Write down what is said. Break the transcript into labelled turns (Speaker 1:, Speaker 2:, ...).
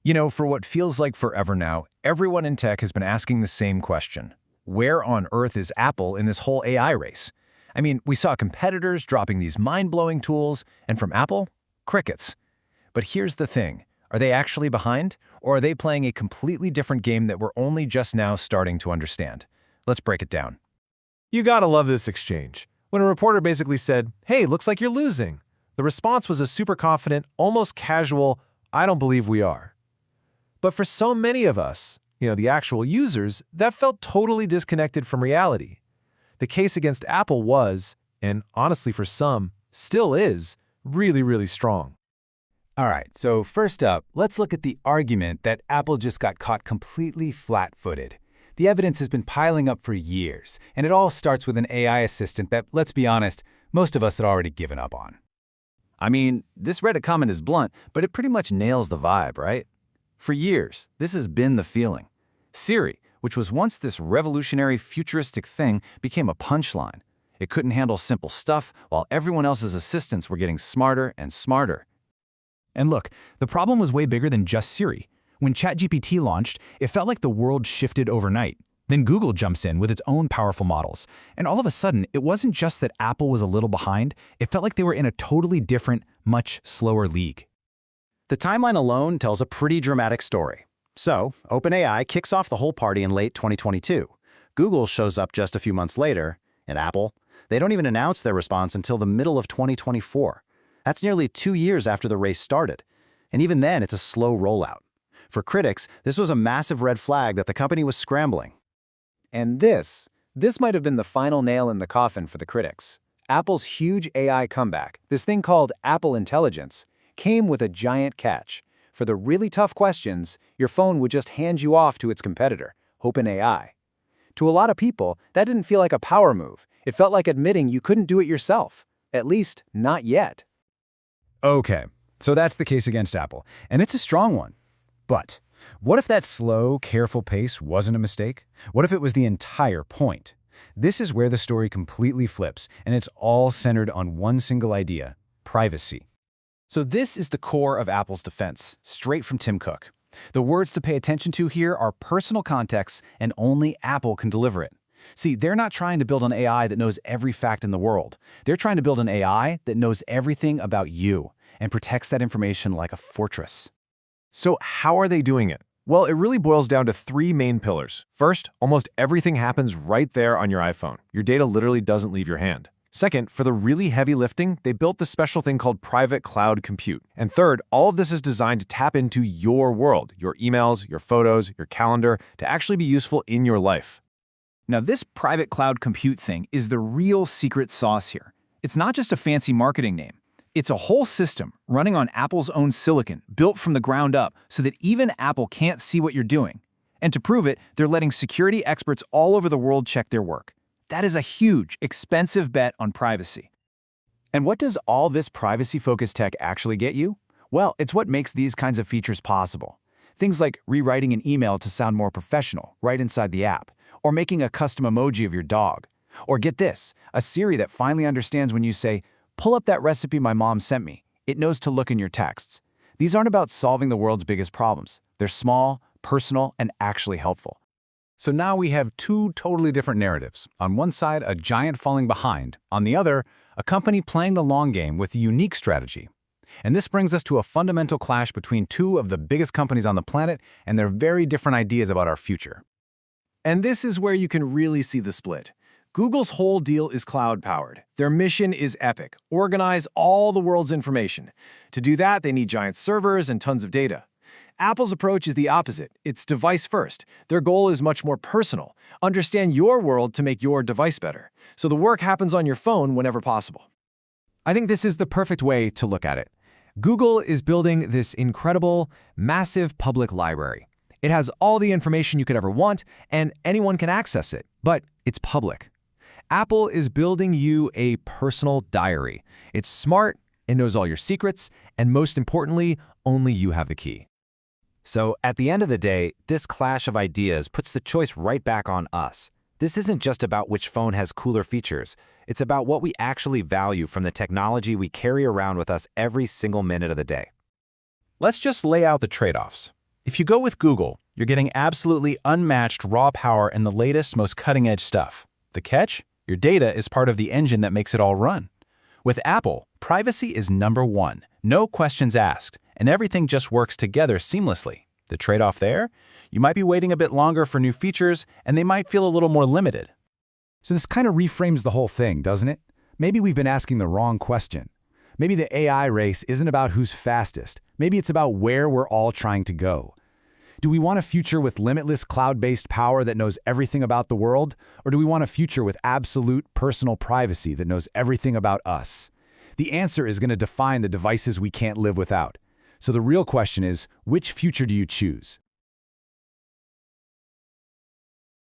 Speaker 1: You know, for what feels like forever now, everyone in tech has been asking the same question. Where on earth is Apple in this whole AI race? I mean, we saw competitors dropping these mind-blowing tools, and from Apple, crickets. But here's the thing. Are they actually behind, or are they playing a completely different game that we're only just now starting to understand? Let's break it down.
Speaker 2: You gotta love this exchange. When a reporter basically said, "Hey, looks like you're losing," the response was a super confident, almost casual, "I don't believe we are." But for so many of us, the actual users, that felt totally disconnected from reality. The case against Apple was, and honestly for some, still is, really, really strong.
Speaker 3: All right, so first up, let's look at the argument that Apple just got caught completely flat-footed. The evidence has been piling up for years, and it all starts with an AI assistant that, let's be honest, most of us had already given up on.
Speaker 4: I mean, this Reddit comment is blunt, but it pretty much nails the vibe, right? For years, this has been the feeling. Siri, which was once this revolutionary, futuristic thing, became a punchline. It couldn't handle simple stuff, while everyone else's assistants were getting smarter and smarter.
Speaker 5: And look, the problem was way bigger than just Siri. When ChatGPT launched, it felt like the world shifted overnight. Then Google jumps in with its own powerful models. And all of a sudden, it wasn't just that Apple was a little behind, it felt like they were in a totally different, much slower league.
Speaker 6: The timeline alone tells a pretty dramatic story. So, OpenAI kicks off the whole party in late 2022. Google shows up just a few months later, and Apple, they don't even announce their response until the middle of 2024. That's nearly 2 years after the race started. And even then, it's a slow rollout. For critics, this was a massive red flag that the company was scrambling.
Speaker 7: And this might have been the final nail in the coffin for the critics. Apple's huge AI comeback, this thing called Apple Intelligence, came with a giant catch. For the really tough questions, your phone would just hand you off to its competitor, OpenAI. To a lot of people, that didn't feel like a power move. It felt like admitting you couldn't do it yourself. At least, not yet.
Speaker 5: Okay, so that's the case against Apple, and it's a strong one. But what if that slow, careful pace wasn't a mistake? What if it was the entire point? This is where the story completely flips, and it's all centered on one single idea: privacy.
Speaker 3: So this is the core of Apple's defense, straight from Tim Cook. The words to pay attention to here are personal context, and only Apple can deliver it. See, they're not trying to build an AI that knows every fact in the world. They're trying to build an AI that knows everything about you and protects that information like a fortress.
Speaker 2: So how are they doing it? Well, it really boils down to 3 main pillars. First, almost everything happens right there on your iPhone. Your data literally doesn't leave your hand. Second, for the really heavy lifting, they built this special thing called private cloud compute. And third, all of this is designed to tap into your world, your emails, your photos, your calendar, to actually be useful in your life.
Speaker 3: Now, this private cloud compute thing is the real secret sauce here. It's not just a fancy marketing name. It's a whole system running on Apple's own silicon, built from the ground up so that even Apple can't see what you're doing. And to prove it, they're letting security experts all over the world check their work. That is a huge, expensive bet on privacy. And what does all this privacy-focused tech actually get you? Well, it's what makes these kinds of features possible. Things like rewriting an email to sound more professional right inside the app, or making a custom emoji of your dog. Or get this, a Siri that finally understands when you say, "Pull up that recipe my mom sent me." It knows to look in your texts. These aren't about solving the world's biggest problems. They're small, personal, and actually helpful.
Speaker 5: So now we have 2 totally different narratives. On one side, a giant falling behind. On the other, a company playing the long game with a unique strategy. And this brings us to a fundamental clash between 2 of the biggest companies on the planet and their very different ideas about our future.
Speaker 7: And this is where you can really see the split. Google's whole deal is cloud-powered. Their mission is epic: organize all the world's information. To do that, they need giant servers and tons of data. Apple's approach is the opposite. It's device-first. Their goal is much more personal. Understand your world to make your device better. So the work happens on your phone whenever possible.
Speaker 5: I think this is the perfect way to look at it. Google is building this incredible, massive public library. It has all the information you could ever want, and anyone can access it, but it's public. Apple is building you a personal diary. It's smart, it knows all your secrets, and most importantly, only you have the key.
Speaker 6: So at the end of the day, this clash of ideas puts the choice right back on us. This isn't just about which phone has cooler features. It's about what we actually value from the technology we carry around with us every single minute of the day.
Speaker 5: Let's just lay out the trade-offs.
Speaker 2: If you go with Google, you're getting absolutely unmatched raw power and the latest, most cutting-edge stuff. The catch? Your data is part of the engine that makes it all run. With Apple, privacy is number one, no questions asked, and everything just works together seamlessly. The trade-off there? You might be waiting a bit longer for new features, and they might feel a little more limited.
Speaker 5: So this kind of reframes the whole thing, doesn't it? Maybe we've been asking the wrong question. Maybe the AI race isn't about who's fastest. Maybe it's about where we're all trying to go. Do we want a future with limitless cloud-based power that knows everything about the world? Or do we want a future with absolute personal privacy that knows everything about us? The answer is going to define the devices we can't live without. So the real question is, which future do you choose?